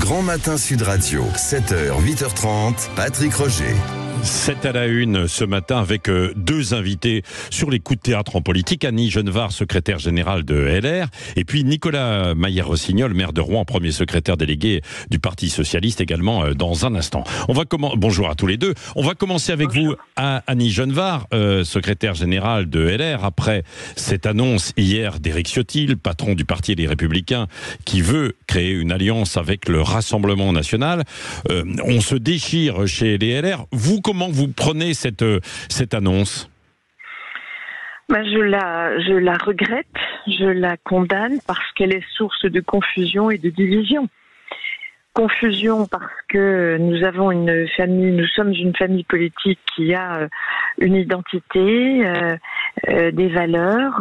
Grand Matin Sud Radio, 7h, 8h30, Patrick Roger. C'est à la une ce matin avec deux invités sur les coups de théâtre en politique. Annie Genevard, secrétaire générale de LR, et puis Nicolas Mayer-Rossignol, maire de Rouen, premier secrétaire délégué du Parti Socialiste également dans un instant. Bonjour à tous les deux. On va commencer avec vous, Annie Genevard, secrétaire générale de LR, après cette annonce hier d'Éric Ciotti, le patron du Parti Les Républicains, qui veut créer une alliance avec le Rassemblement National. On se déchire chez les LR. Comment vous prenez cette annonce ? Je la regrette, je la condamne parce qu'elle est source de confusion et de division. Confusion parce que nous sommes une famille politique qui a une identité, des valeurs,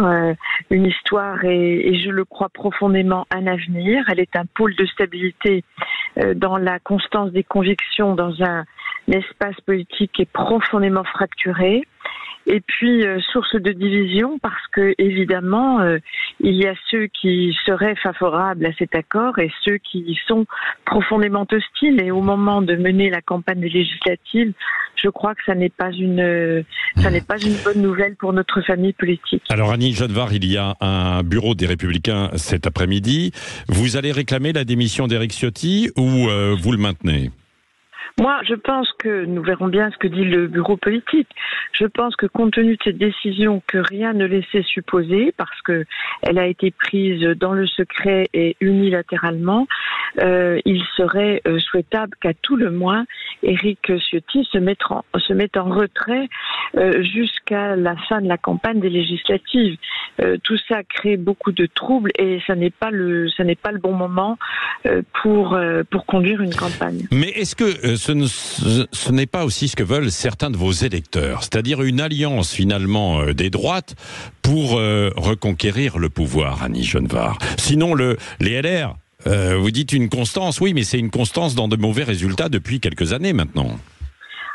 une histoire et je le crois profondément un avenir. Elle est un pôle de stabilité dans la constance des convictions dans un espace politique qui est profondément fracturé. Et puis, source de division parce que, évidemment, il y a ceux qui seraient favorables à cet accord et ceux qui y sont profondément hostiles. Et au moment de mener la campagne des législatives, je crois que ça n'est pas une bonne nouvelle pour notre famille politique. Alors, Annie Genevard, il y a un bureau des Républicains cet après-midi. Vous allez réclamer la démission d'Éric Ciotti ou vous le maintenez ? Moi, je pense que nous verrons bien ce que dit le bureau politique. Je pense que compte tenu de cette décision que rien ne laissait supposer, parce que elle a été prise dans le secret et unilatéralement, il serait souhaitable qu'à tout le moins, Éric Ciotti se mette en retrait jusqu'à la fin de la campagne des législatives. Tout ça crée beaucoup de troubles et ça n'est pas le bon moment pour conduire une campagne. Mais est-ce que ce n'est pas aussi ce que veulent certains de vos électeurs, c'est-à-dire une alliance finalement des droites pour reconquérir le pouvoir, Annie Genevard. Sinon, les LR, vous dites une constance, oui, mais c'est une constance dans de mauvais résultats depuis quelques années maintenant.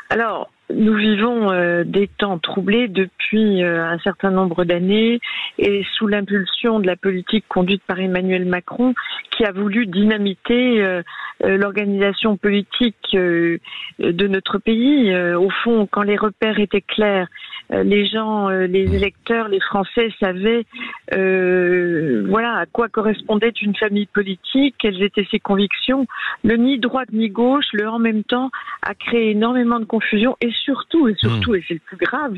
Alors, nous vivons des temps troublés depuis un certain nombre d'années et sous l'impulsion de la politique conduite par Emmanuel Macron qui a voulu dynamiter l'organisation politique de notre pays. Au fond, quand les repères étaient clairs, les gens, les électeurs, les Français savaient à quoi correspondait une famille politique, quelles étaient ses convictions. Le ni droite ni gauche, le en même temps, a créé énormément de confusion et surtout, et c'est le plus grave,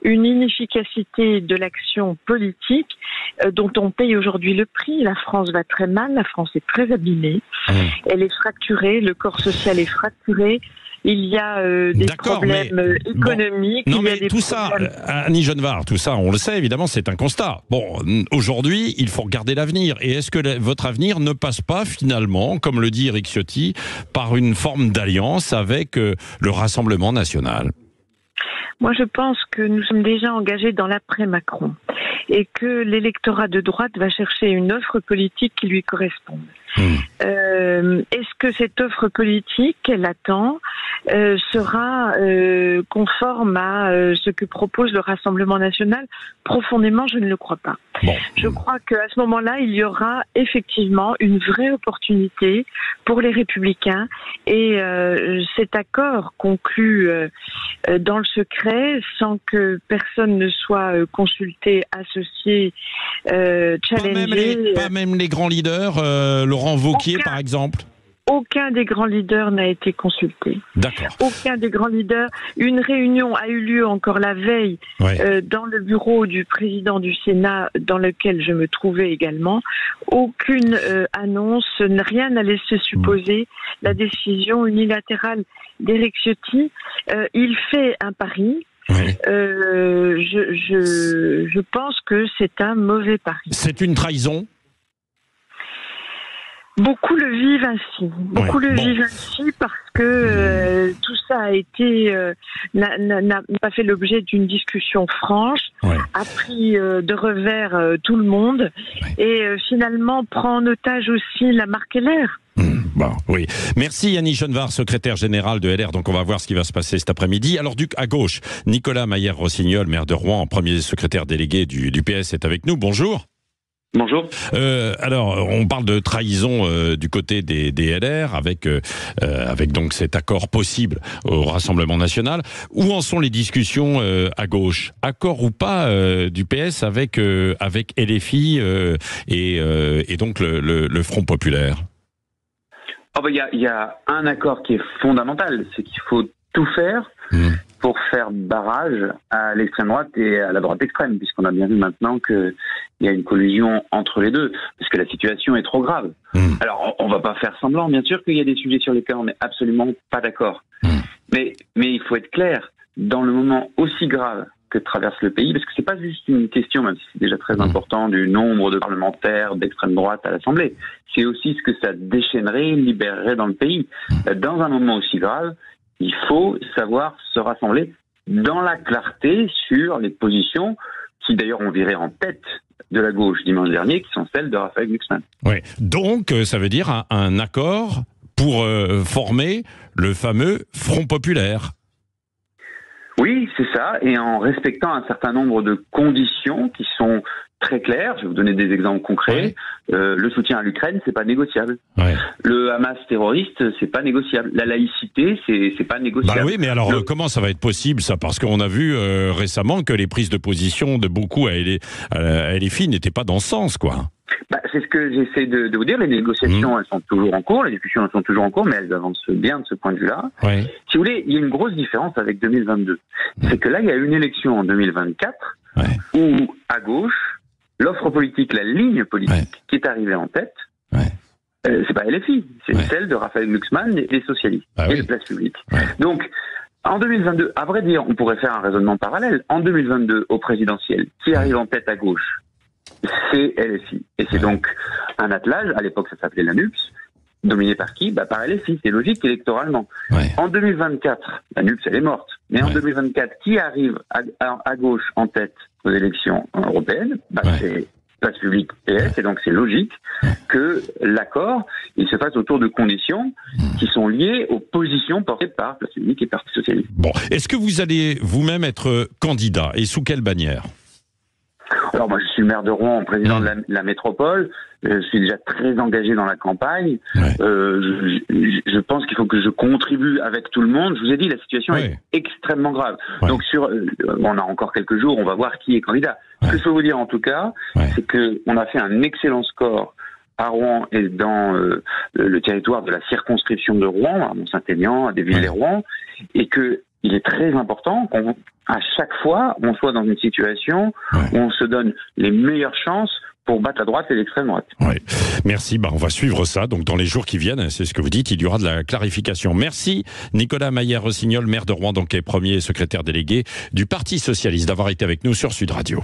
une inefficacité de l'action politique dont on paye aujourd'hui le prix. La France va très mal, la France est très abîmée, elle est fracturée, le corps social est fracturé. Il y a des problèmes économiques. Non, mais tout ça, Annie Genevard, tout ça, on le sait, évidemment, c'est un constat. Bon, aujourd'hui, il faut regarder l'avenir. Et est-ce que votre avenir ne passe pas, finalement, comme le dit Éric Ciotti, par une forme d'alliance avec le Rassemblement National ? Moi, je pense que nous sommes déjà engagés dans l'après-Macron et que l'électorat de droite va chercher une offre politique qui lui corresponde. Est-ce que cette offre politique qu'elle attend sera conforme à ce que propose le Rassemblement National ? Profondément, je ne le crois pas. Je crois qu'à ce moment-là, il y aura effectivement une vraie opportunité pour les Républicains et cet accord conclu dans le secret, sans que personne ne soit consulté, associé, challengé. Pas même les grands leaders, Laurent Wauquiez par exemple ? Aucun des grands leaders n'a été consulté. D'accord. Aucun des grands leaders. Une réunion a eu lieu encore la veille dans le bureau du président du Sénat, dans lequel je me trouvais également. Aucune annonce, rien n'a laissé supposer la décision unilatérale d'Éric Ciotti. Il fait un pari. Je pense que c'est un mauvais pari. C'est une trahison ? Beaucoup le vivent ainsi. Vivent ainsi parce que tout ça a été n'a pas fait l'objet d'une discussion franche, a pris de revers tout le monde et finalement prend en otage aussi la marque LR. Oui. Merci Annie Genevard, secrétaire générale de LR. Donc on va voir ce qui va se passer cet après-midi. Alors à gauche, Nicolas Mayer-Rossignol, maire de Rouen, premier secrétaire délégué du PS est avec nous. Bonjour. Bonjour. Alors, on parle de trahison du côté des LR avec donc cet accord possible au Rassemblement national. Où en sont les discussions à gauche? Accord ou pas du PS avec LFI et donc le Front populaire? Il y a un accord qui est fondamental, c'est qu'il faut tout faire pour faire barrage à l'extrême droite et à la droite extrême, puisqu'on a bien vu maintenant qu'il y a une collusion entre les deux, parce que la situation est trop grave. Alors, on va pas faire semblant, bien sûr qu'il y a des sujets sur lesquels on n'est absolument pas d'accord. Mais il faut être clair, dans le moment aussi grave que traverse le pays, parce que c'est pas juste une question, même si c'est déjà très important, du nombre de parlementaires d'extrême droite à l'Assemblée. C'est aussi ce que ça déchaînerait, libérerait dans le pays. Dans un moment aussi grave, il faut savoir se rassembler dans la clarté sur les positions qui d'ailleurs ont viré en tête de la gauche dimanche dernier, qui sont celles de Raphaël Glucksmann. Oui. Donc, ça veut dire un accord pour former le fameux Front populaire. Oui, c'est ça, et en respectant un certain nombre de conditions qui sont très claires. Je vais vous donner des exemples concrets. Le soutien à l'Ukraine, c'est pas négociable. Le Hamas terroriste, c'est pas négociable. La laïcité, c'est pas négociable. Bah oui, mais alors comment ça va être possible ça? Parce qu'on a vu récemment que les prises de position de beaucoup à LFI n'étaient pas dans ce sens, quoi. C'est ce que j'essaie de vous dire. Les négociations, elles sont toujours en cours, les discussions, elles sont toujours en cours, mais elles avancent bien de ce point de vue-là. Si vous voulez, il y a une grosse différence avec 2022. C'est que là, il y a une élection en 2024 où, à gauche, l'offre politique, la ligne politique qui est arrivée en tête, c'est pas LFI, c'est celle de Raphaël Glucksmann et les socialistes et les places publiques. Donc, en 2022, à vrai dire, on pourrait faire un raisonnement parallèle. En 2022, au présidentiel, qui arrive en tête à gauche? C'est LFI. Et c'est donc un attelage, à l'époque ça s'appelait la NUPS, dominé par qui? Par LFI, c'est logique électoralement. En 2024, la NUPS elle est morte, mais en 2024, qui arrive à gauche en tête aux élections européennes? C'est Place Publique PS, et donc c'est logique que l'accord il se fasse autour de conditions qui sont liées aux positions portées par Place Publique et Parti Socialiste. Bon, est-ce que vous allez vous-même être candidat, et sous quelle bannière? Alors moi je suis maire de Rouen, président de la métropole, je suis déjà très engagé dans la campagne, je pense qu'il faut que je contribue avec tout le monde. Je vous ai dit, la situation est extrêmement grave. Donc on a encore quelques jours, on va voir qui est candidat. Ce que je peux vous dire en tout cas, c'est qu'on a fait un excellent score à Rouen et dans le territoire de la circonscription de Rouen, à Mont-Saint-Aignan, à Desvilles-les-Rouen, et que il est très important qu'à chaque fois, on soit dans une situation où on se donne les meilleures chances pour battre la droite et l'extrême droite. Merci. On va suivre ça. Donc, dans les jours qui viennent, c'est ce que vous dites, il y aura de la clarification. Merci, Nicolas Maillère-Rossignol, maire de Rouen, donc est premier secrétaire délégué du Parti socialiste, d'avoir été avec nous sur Sud Radio.